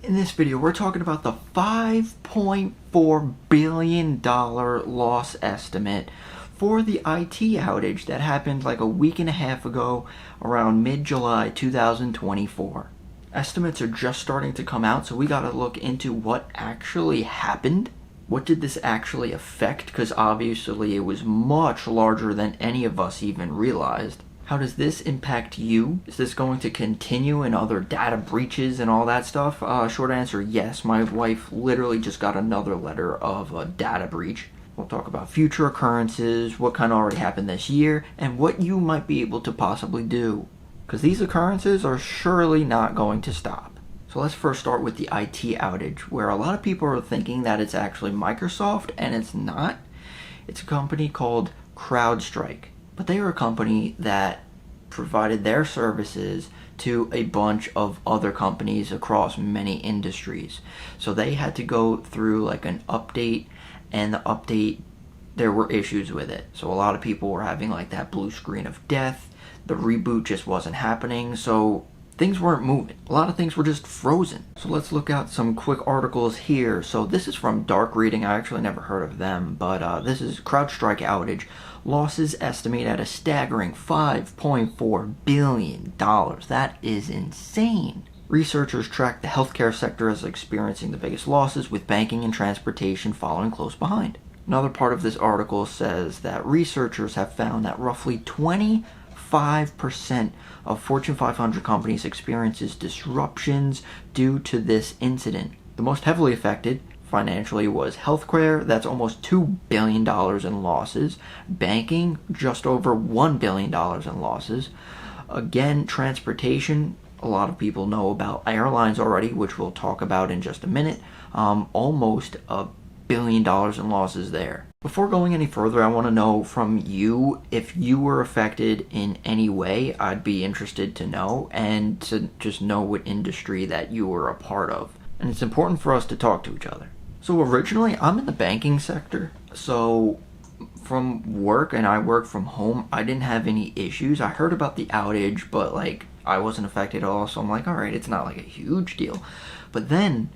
In this video, we're talking about the $5.4 billion loss estimate for the IT outage that happened like a week and a half ago around mid-July 2024. Estimates are just starting to come out, so we gotta look into what actually happened. What did this actually affect? Because obviously it was much larger than any of us even realized. How does this impact you? Is this going to continue in other data breaches and all that stuff? Short answer, yes. My wife literally just got another letter of a data breach. We'll talk about future occurrences, what kind already happened this year, and what you might be able to possibly do. Because these occurrences are surely not going to stop. So let's first start with the IT outage, where a lot of people are thinking that it's actually Microsoft, and it's not. It's a company called Crowdstrike. But they are a company that provided their services to a bunch of other companies across many industries. So they had to go through like an update, and the update, there were issues with it. So a lot of people were having like that blue screen of death. The reboot just wasn't happening. So things weren't moving. A lot of things were just frozen. So let's look at some quick articles here. So this is from Dark Reading. I actually never heard of them, but this is Crowdstrike outage. Losses estimate at a staggering $5.4 billion. That is insane. Researchers track the healthcare sector as experiencing the biggest losses, with banking and transportation following close behind. Another part of this article says that researchers have found that roughly 25% of Fortune 500 companies experiences disruptions due to this incident. The most heavily affected financially was healthcare. That's almost $2 billion in losses. Banking, just over $1 billion in losses. Again, transportation, a lot of people know about airlines already, which we'll talk about in just a minute. Almost $1 billion in losses there. Before going any further, I want to know from you if you were affected in any way. I'd be interested to know, and to just know what industry that you were a part of. And it's important for us to talk to each other. So originally, I'm in the banking sector. So from work, and I work from home, I didn't have any issues. I heard about the outage, but like I wasn't affected at all. So I'm like, all right, it's not like a huge deal. But then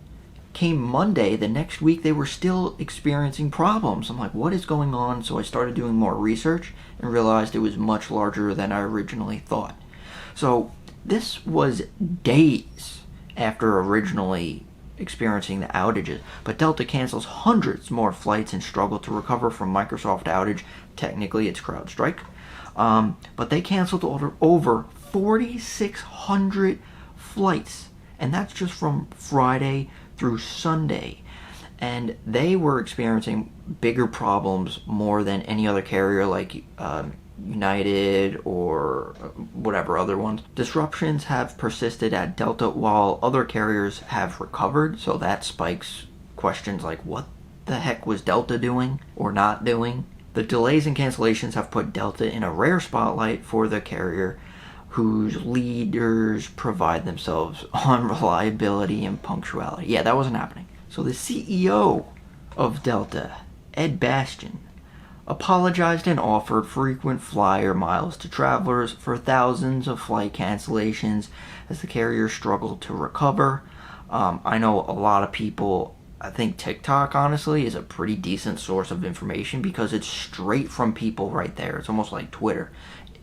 came Monday, the next week, they were still experiencing problems. I'm like, what is going on? So I started doing more research and realized it was much larger than I originally thought. So this was days after originally experiencing the outages, but Delta cancels hundreds more flights and struggled to recover from Microsoft outage. Technically, it's CrowdStrike. But they canceled over 4,600 flights, and that's just from Friday through Sunday, and they were experiencing bigger problems more than any other carrier like United or whatever other ones. Disruptions have persisted at Delta while other carriers have recovered, so that spikes questions like what the heck was Delta doing or not doing. The delays and cancellations have put Delta in a rare spotlight for the carrier whose leaders provide themselves on reliability and punctuality. Yeah, that wasn't happening. So the CEO of Delta, Ed Bastian, apologized and offered frequent flyer miles to travelers for thousands of flight cancellations as the carrier struggled to recover. I know a lot of people, I think TikTok, honestly, is a pretty decent source of information because it's straight from people right there. It's almost like Twitter.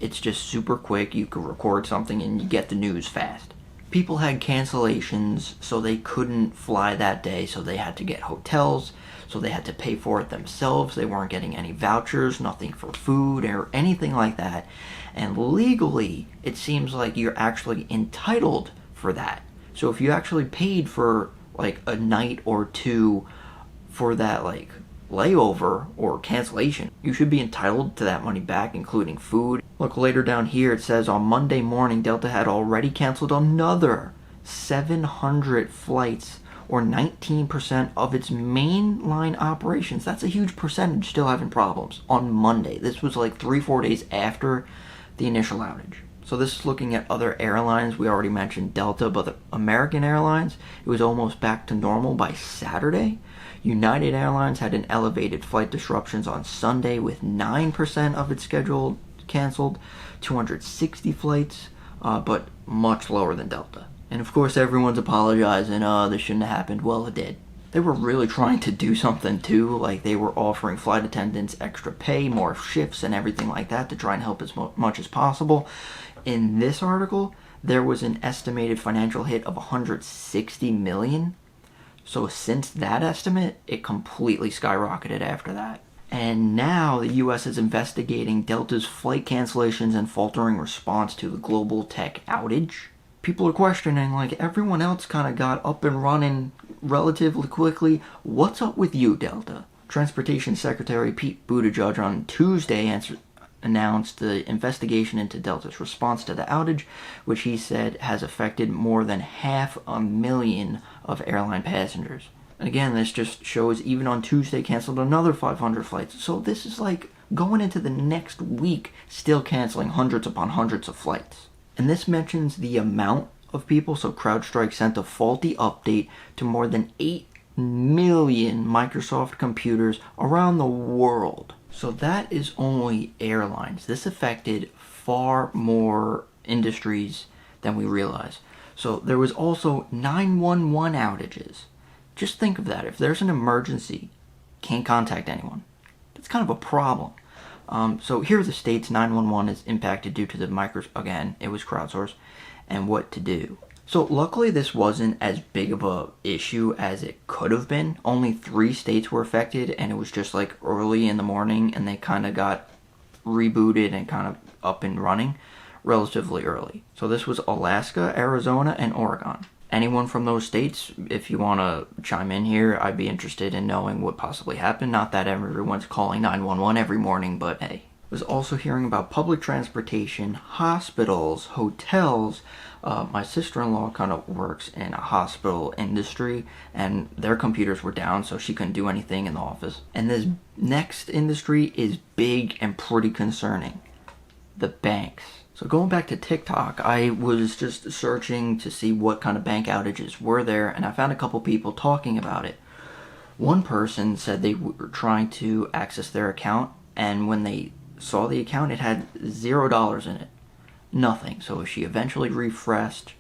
It's just super quick. You could record something and you get the news fast. People had cancellations, so they couldn't fly that day, so they had to get hotels, so they had to pay for it themselves. They weren't getting any vouchers, nothing for food or anything like that. And legally, it seems like you're actually entitled for that. So if you actually paid for like a night or two for that like layover or cancellation, you should be entitled to that money back, including food. Look later down here, it says on Monday morning, Delta had already canceled another 700 flights, or 19% of its mainline operations. That's a huge percentage still having problems on Monday. This was like 3-4 days after the initial outage. So this is looking at other airlines. We already mentioned Delta, but the American Airlines, it was almost back to normal by Saturday. United Airlines had an elevated flight disruptions on Sunday with 9% of its schedule canceled, 260 flights, but much lower than Delta. And of course everyone's apologizing, this shouldn't have happened. Well, it did. They were really trying to do something too, like they were offering flight attendants extra pay, more shifts and everything like that to try and help as much as possible. In this article, there was an estimated financial hit of $160 million. So since that estimate, it completely skyrocketed after that. And now the U.S. is investigating Delta's flight cancellations and faltering response to the global tech outage. People are questioning, like, everyone else kind of got up and running relatively quickly. What's up with you, Delta? Transportation Secretary Pete Buttigieg on Tuesday announced the investigation into Delta's response to the outage, which he said has affected more than 500,000 of airline passengers. And again, this just shows even on Tuesday canceled another 500 flights. So this is like going into the next week still canceling hundreds upon hundreds of flights. And this mentions the amount of people. So Crowdstrike sent a faulty update to more than 8 million Microsoft computers around the world. So that is only airlines. This affected far more industries than we realize. So there was also 911 outages. Just think of that. If there's an emergency, can't contact anyone. That's kind of a problem. So here are the states 911 is impacted due to the again, it was crowdsourced, and what to do. So luckily this wasn't as big of a issue as it could have been. Only 3 states were affected, and it was just like early in the morning, and they kind of got rebooted and kind of up and running relatively early. So this was Alaska, Arizona, and Oregon. Anyone from those states, if you want to chime in here, I'd be interested in knowing what possibly happened. Not that everyone's calling 911 every morning, but hey. I was also hearing about public transportation, hospitals, hotels. My sister-in-law kind of works in a hospital industry, and their computers were down, so she couldn't do anything in the office. And this next industry is big and pretty concerning. The banks. So going back to TikTok, I was just searching to see what kind of bank outages were there, and I found a couple people talking about it. One person said they were trying to access their account, and when they saw the account, it had $0 in it. Nothing. So she eventually refreshed.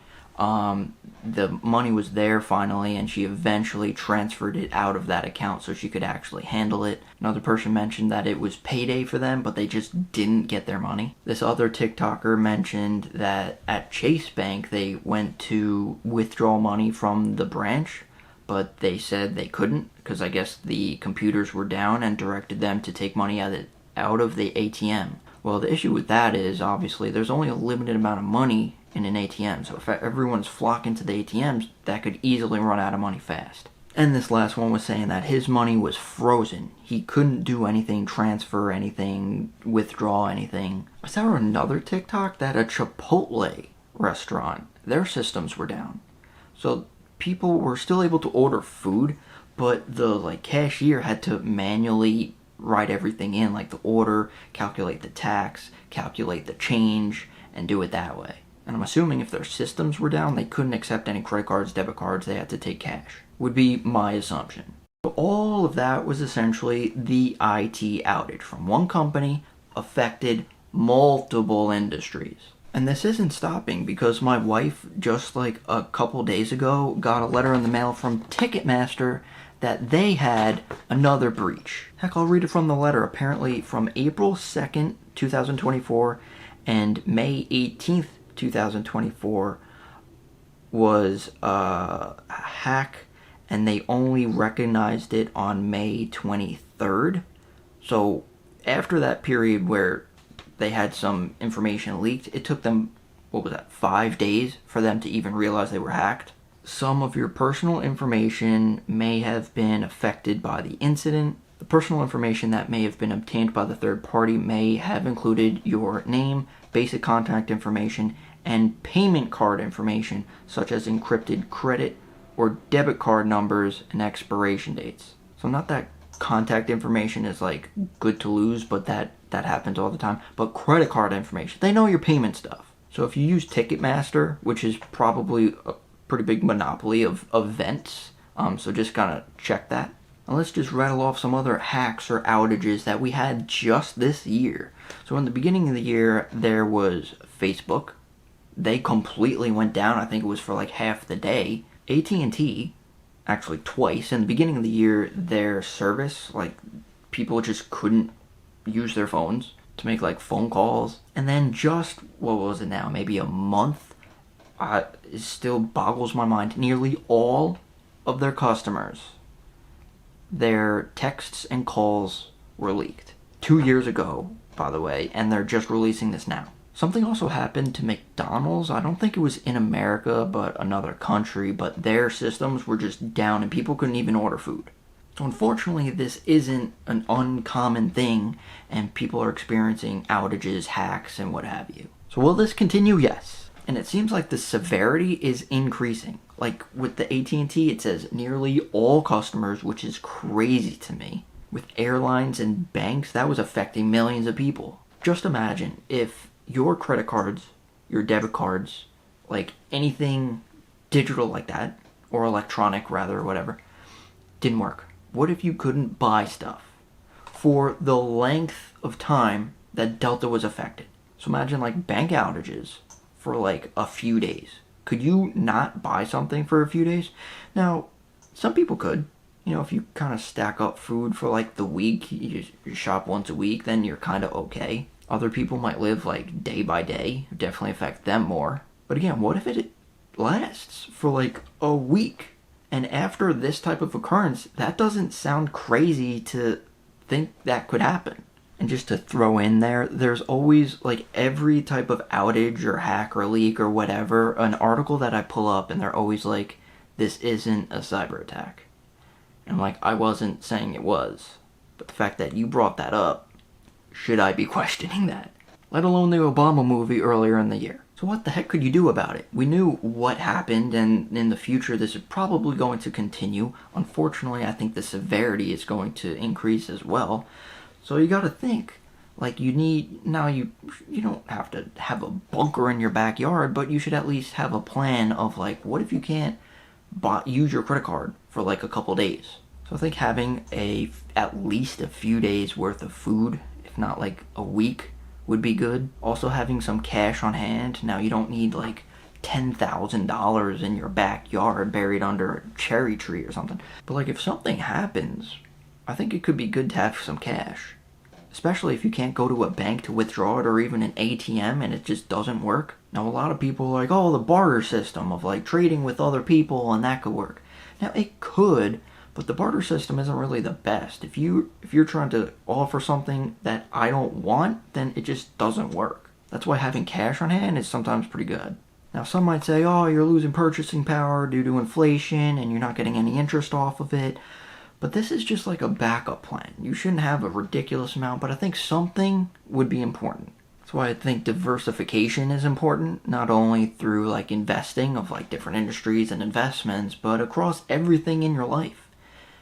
The money was there finally, and she eventually transferred it out of that account so she could actually handle it. Another person mentioned that it was payday for them, but they just didn't get their money. This other TikToker mentioned that at Chase Bank they went to withdraw money from the branch, but they said they couldn't because I guess the computers were down and directed them to take money out of the ATM. Well, the issue with that is obviously there's only a limited amount of money in an ATM, so if everyone's flocking to the ATMs, that could easily run out of money fast. And this last one was saying that his money was frozen. He couldn't do anything, transfer anything, withdraw anything. I saw another TikTok that a Chipotle restaurant, their systems were down. So people were still able to order food, but the cashier had to manually write everything in, like the order, calculate the tax, calculate the change, and do it that way. And I'm assuming if their systems were down, they couldn't accept any credit cards, debit cards, they had to take cash. Would be my assumption. So all of that was essentially the IT outage from one company, affected multiple industries. And this isn't stopping because my wife, just like a couple days ago, got a letter in the mail from Ticketmaster that they had another breach. Heck, I'll read it from the letter. Apparently from April 2nd, 2024 and May 18th, 2024 was a hack, and they only recognized it on May 23rd. So after that period where they had some information leaked, it took them, 5 days for them to even realize they were hacked. Some of your personal information may have been affected by the incident. The personal information that may have been obtained by the third party may have included your name, basic contact information, and payment card information, such as encrypted credit or debit card numbers and expiration dates. So not that contact information is good to lose, but that happens all the time. But credit card information, they know your payment stuff. So if you use Ticketmaster, which is probably a pretty big monopoly of events, so just kind of check that. Now let's just rattle off some other hacks or outages that we had just this year. So in the beginning of the year, there was Facebook. they completely went down. I think it was for like half the day. AT&T, actually twice, in the beginning of the year, their service, like, people just couldn't use their phones to make like phone calls. And then just, what was it now, maybe a month, it still boggles my mind. Nearly all of their customers, their texts and calls were leaked 2 years ago, by the way, and they're just releasing this now. Something also happened to McDonald's. I don't think it was in America, but another country, but their systems were just down and people couldn't even order food. So unfortunately, this isn't an uncommon thing, and people are experiencing outages, hacks, and what have you. So will this continue? Yes. And it seems like the severity is increasing. Like with the AT&T, it says nearly all customers, which is crazy to me. With airlines and banks, that was affecting millions of people. Just imagine if your credit cards, your debit cards, like anything digital like that, or electronic rather, or whatever, didn't work. What if you couldn't buy stuff for the length of time that Delta was affected? So imagine like bank outages for like a few days. Could you not buy something for a few days? Now, some people could. You know, if you kind of stack up food for like the week, you shop once a week, then you're kind of okay. Other people might live like day by day. It definitely affect them more. But again, what if it lasts for like a week? And after this type of occurrence, that doesn't sound crazy to think that could happen. And just to throw in there, there's always, like, every type of outage or hack or leak or whatever, an article that I pull up and they're always like, this isn't a cyber attack. And like, I wasn't saying it was. But the fact that you brought that up, should I be questioning that? Let alone the Obama movie earlier in the year. So what the heck could you do about it? We knew what happened, and in the future this is probably going to continue. Unfortunately, I think the severity is going to increase as well. So you gotta think, like, you don't have to have a bunker in your backyard, but you should at least have a plan of, like, what if you can't use your credit card for like a couple days? So I think having at least a few days worth of food, if not like a week, would be good. Also having some cash on hand. Now you don't need like $10,000 in your backyard buried under a cherry tree or something. But like if something happens, I think it could be good to have some cash. Especially if you can't go to a bank to withdraw it or even an ATM and it just doesn't work. Now a lot of people are like, oh, the barter system of like trading with other people and that could work. Now it could, but the barter system isn't really the best. If you're trying to offer something that I don't want, then it just doesn't work. That's why having cash on hand is sometimes pretty good. Now some might say, oh, you're losing purchasing power due to inflation and you're not getting any interest off of it. But this is just like a backup plan. You shouldn't have a ridiculous amount, but I think something would be important. That's why I think diversification is important, not only through like investing of like different industries and investments, but across everything in your life.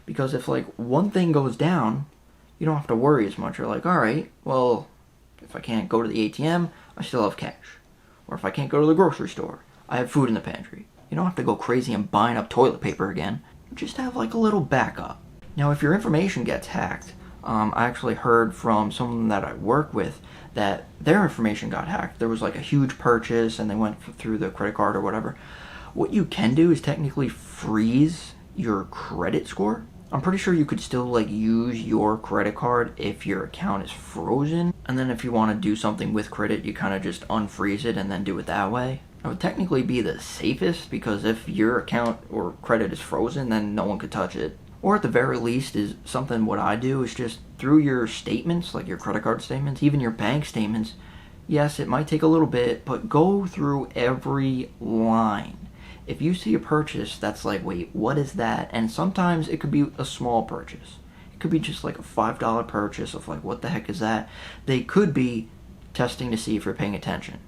Because if like one thing goes down, you don't have to worry as much. You're like, all right, well, if I can't go to the ATM, I still have cash. Or if I can't go to the grocery store, I have food in the pantry. You don't have to go crazy and buying up toilet paper again. Just have like a little backup. Now, if your information gets hacked, I actually heard from someone that I work with that their information got hacked. There was like a huge purchase and they went through the credit card or whatever. What you can do is technically freeze your credit score. I'm pretty sure you could still like use your credit card if your account is frozen. And then if you want to do something with credit, you kind of just unfreeze it and then do it that way. That would technically be the safest because if your account or credit is frozen, then no one could touch it. Or at the very least is something what I do is just through your statements, like your credit card statements, even your bank statements. Yes, it might take a little bit, but go through every line. If you see a purchase that's like, wait, what is that? And sometimes it could be a small purchase. It could be just like a $5 purchase of like, what the heck is that? They could be testing to see if you're paying attention.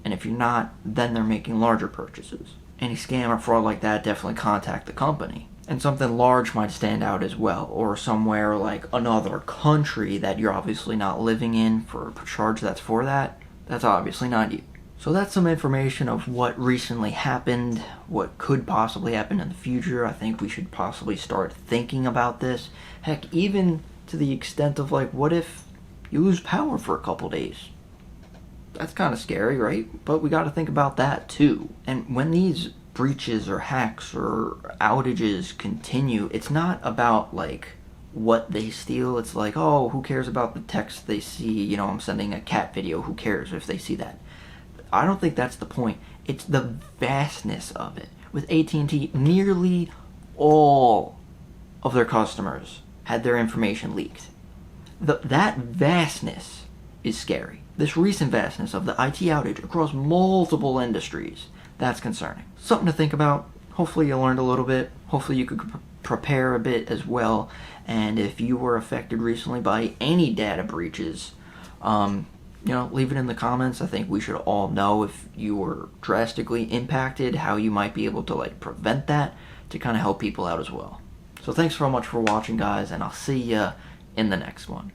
And if you're not, then they're making larger purchases. Any scam or fraud like that, definitely contact the company. And something large might stand out as well, or somewhere like another country that you're obviously not living in for a charge that's for that. That's obviously not you. So that's some information of what recently happened, what could possibly happen in the future. I think we should possibly start thinking about this. Heck, even to the extent of like, what if you lose power for a couple days? That's kind of scary, right? But we got to think about that too. And when these breaches or hacks or outages continue, it's not about like what they steal. It's like, oh, who cares about the text they see? You know, I'm sending a cat video. Who cares if they see that? I don't think that's the point. It's the vastness of it. With at&t, nearly all of their customers had their information leaked. That vastness is scary. This recent vastness of the IT outage across multiple industries, that's concerning. Something to think about. Hopefully you learned a little bit. Hopefully you could prepare a bit as well. And if you were affected recently by any data breaches, leave it in the comments. I think we should all know if you were drastically impacted, how you might be able to prevent that, to kind of help people out as well. So thanks so much for watching, guys, and I'll see ya in the next one.